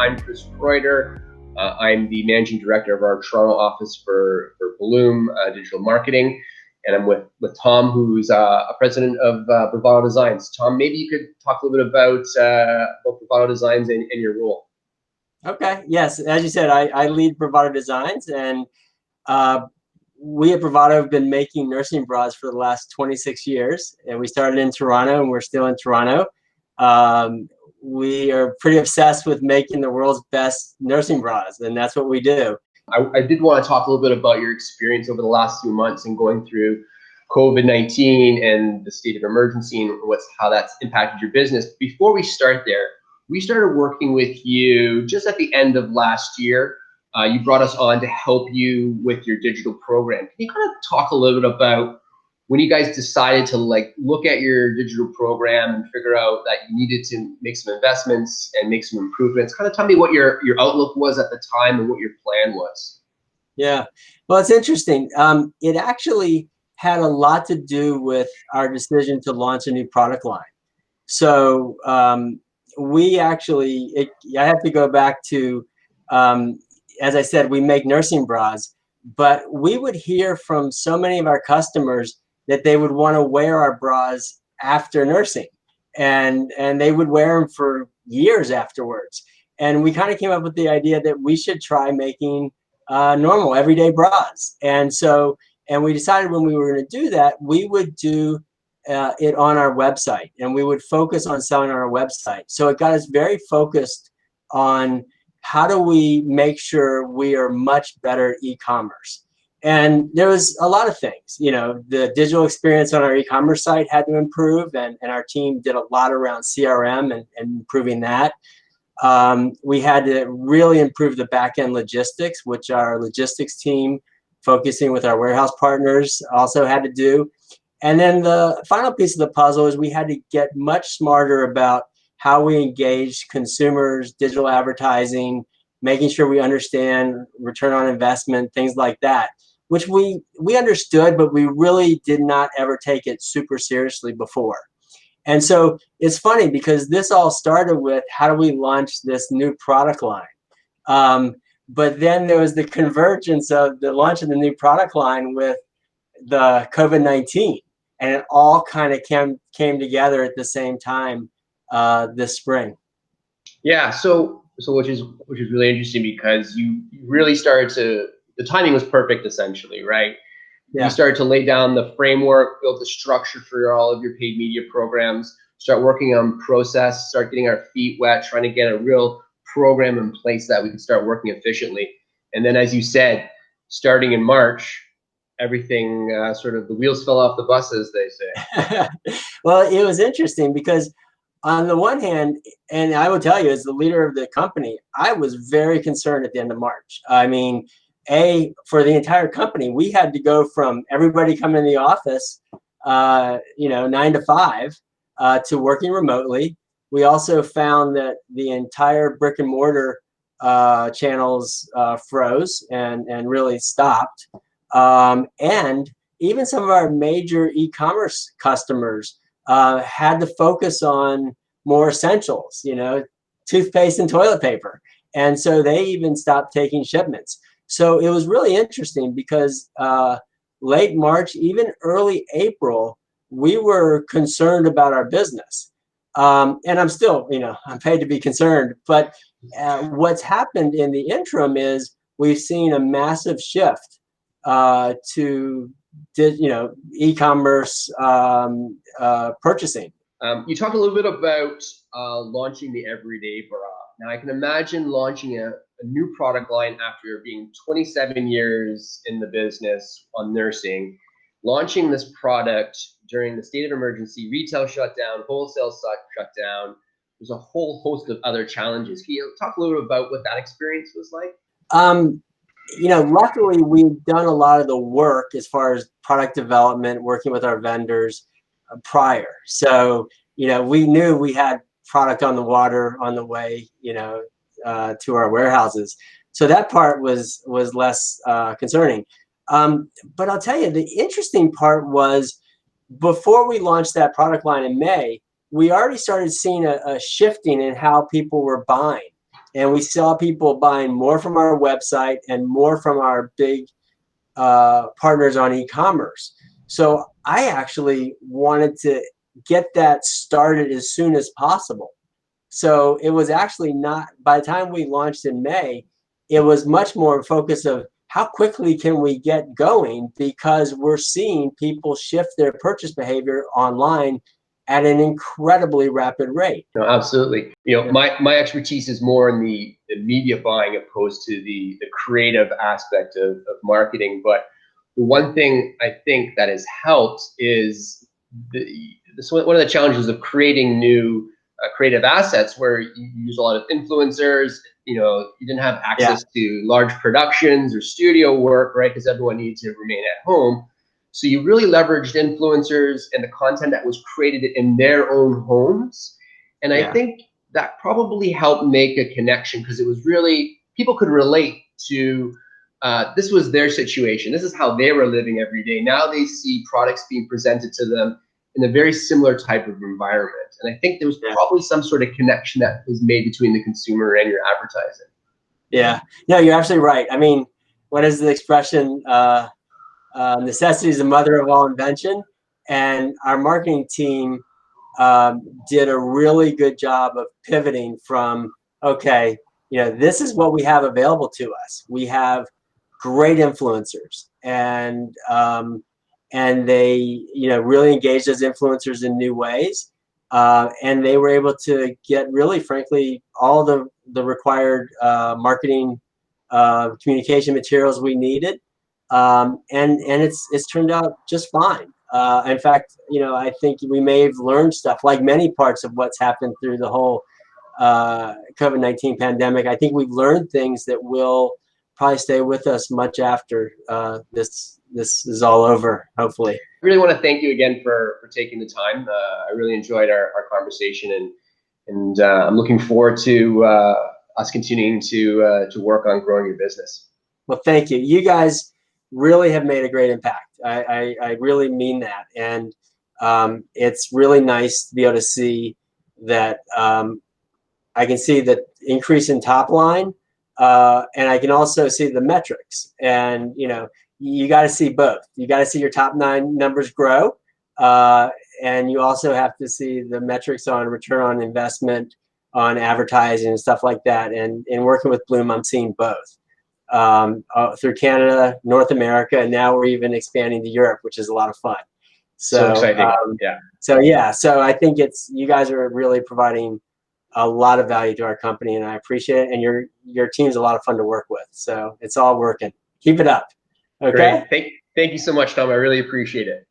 I'm Chris Kreuter. I'm the managing director of our Toronto office for Bloom Digital Marketing. And I'm with Tom, who's a president of Bravado Designs. Tom, maybe you could talk a little bit about Bravado Designs and your role. Okay, yes. As you said, I lead Bravado Designs, and we at Bravado have been making nursing bras for the last 26 years. And we started in Toronto, and we're still in Toronto. We are pretty obsessed with making the world's best nursing bras, and that's what we do. I did want to talk a little bit about your experience over the last few months and going through COVID-19 and the state of emergency and how that's impacted your business. Before we start there, we started working with you just at the end of last year. You brought us on to help you with your digital program. Can you kind of talk a little bit about when you guys decided to look at your digital program and figure out that you needed to make some investments and make some improvements? Kind of tell me what your outlook was at the time and what your plan was. Yeah, well, it's interesting. It actually had a lot to do with our decision to launch a new product line. So we actually, I have to go back to, as I said, we make nursing bras, but we would hear from so many of our customers that they would want to wear our bras after nursing, and they would wear them for years afterwards. And we kind of came up with the idea that we should try making normal everyday bras. And we decided when we were going to do that, we would do it on our website, and we would focus on selling on our website. So it got us very focused on how do we make sure we are much better at e-commerce. And there was a lot of things, the digital experience on our e-commerce site had to improve, and our team did a lot around CRM and improving that. We had to really improve the back-end logistics, which our logistics team, focusing with our warehouse partners, also had to do. And then the final piece of the puzzle is we had to get much smarter about how we engage consumers, digital advertising, making sure we understand return on investment, things like that, which we understood, but we really did not ever take it super seriously before. And so it's funny because this all started with how do we launch this new product line? But then there was the convergence of the launch of the new product line with the COVID-19, and it all kind of came together at the same time this spring. Yeah, so which is really interesting because you really started to, the timing was perfect essentially, right? Yeah. You started to lay down the framework, build the structure for all of your paid media programs, start working on process, start getting our feet wet, trying to get a real program in place that we could start working efficiently. And then, as you said, starting in March, everything sort of the wheels fell off the bus, as they say. Well, it was interesting because on the one hand, and I will tell you, as the leader of the company, I was very concerned at the end of March. I mean, for the entire company, we had to go from everybody coming in the office, 9 to 5, to working remotely. We also found that the entire brick and mortar channels froze and really stopped. And even some of our major e-commerce customers had to focus on more essentials, toothpaste and toilet paper. And so they even stopped taking shipments. So it was really interesting because late March, even early April, we were concerned about our business. And I'm still, I'm paid to be concerned. But what's happened in the interim is we've seen a massive shift to e-commerce purchasing. You talked a little bit about launching the Everyday Bra. Now, I can imagine launching a new product line after being 27 years in the business on nursing, launching this product during the state of emergency, retail shutdown, wholesale shut down. There's a whole host of other challenges. Can you talk a little bit about what that experience was like? Luckily, we've done a lot of the work as far as product development, working with our vendors prior. So, we knew we had product on the water on the way, to our warehouses. So that part was less concerning. But I'll tell you, the interesting part was before we launched that product line in May, we already started seeing a shifting in how people were buying. and we saw people buying more from our website and more from our big partners on e-commerce. So I actually wanted to get that started as soon as possible. So it was actually not, by the time we launched in May, it was much more a focus of how quickly can we get going, because we're seeing people shift their purchase behavior online at an incredibly rapid rate. No, absolutely. My expertise is more in the media buying opposed to the creative aspect of marketing. But the one thing I think that has helped is one of the challenges of creating new creative assets, where you use a lot of influencers. You didn't have access to large productions or studio work, right? Because everyone needs to remain at home. So you really leveraged influencers and the content that was created in their own homes. And I think that probably helped make a connection, because it was really, people could relate to, this was their situation. This is how they were living every day. Now they see products being presented to them in a very similar type of environment. And I think there was probably some sort of connection that was made between the consumer and your advertising. Yeah, no, you're absolutely right. I mean, what is the expression? Necessity is the mother of all invention. And our marketing team did a really good job of pivoting from, okay, this is what we have available to us. We have great influencers, and they really engaged those influencers in new ways, and they were able to get, really frankly, all the required marketing communication materials we needed, and it's turned out just fine. In fact, I think we may have learned stuff, like many parts of what's happened through the whole COVID-19 pandemic. I think we've learned things that will probably stay with us much after this is all over, hopefully. I really want to thank you again for taking the time. I really enjoyed our conversation, and I'm looking forward to us continuing to work on growing your business. Well, thank you. You guys really have made a great impact. I really mean that. And it's really nice to be able to see that. I can see the increase in top line, and I can also see the metrics. And you got to see both. You got to see your top 9 numbers grow, and you also have to see the metrics on return on investment, on advertising and stuff like that. And in working with Bloom, I'm seeing both. Through Canada, North America, and now we're even expanding to Europe, which is a lot of fun. So exciting. So I think you guys are really providing a lot of value to our company, and I appreciate it. And your team's a lot of fun to work with. So it's all working. Keep it up. Okay. Great. Thank you so much, Tom. I really appreciate it.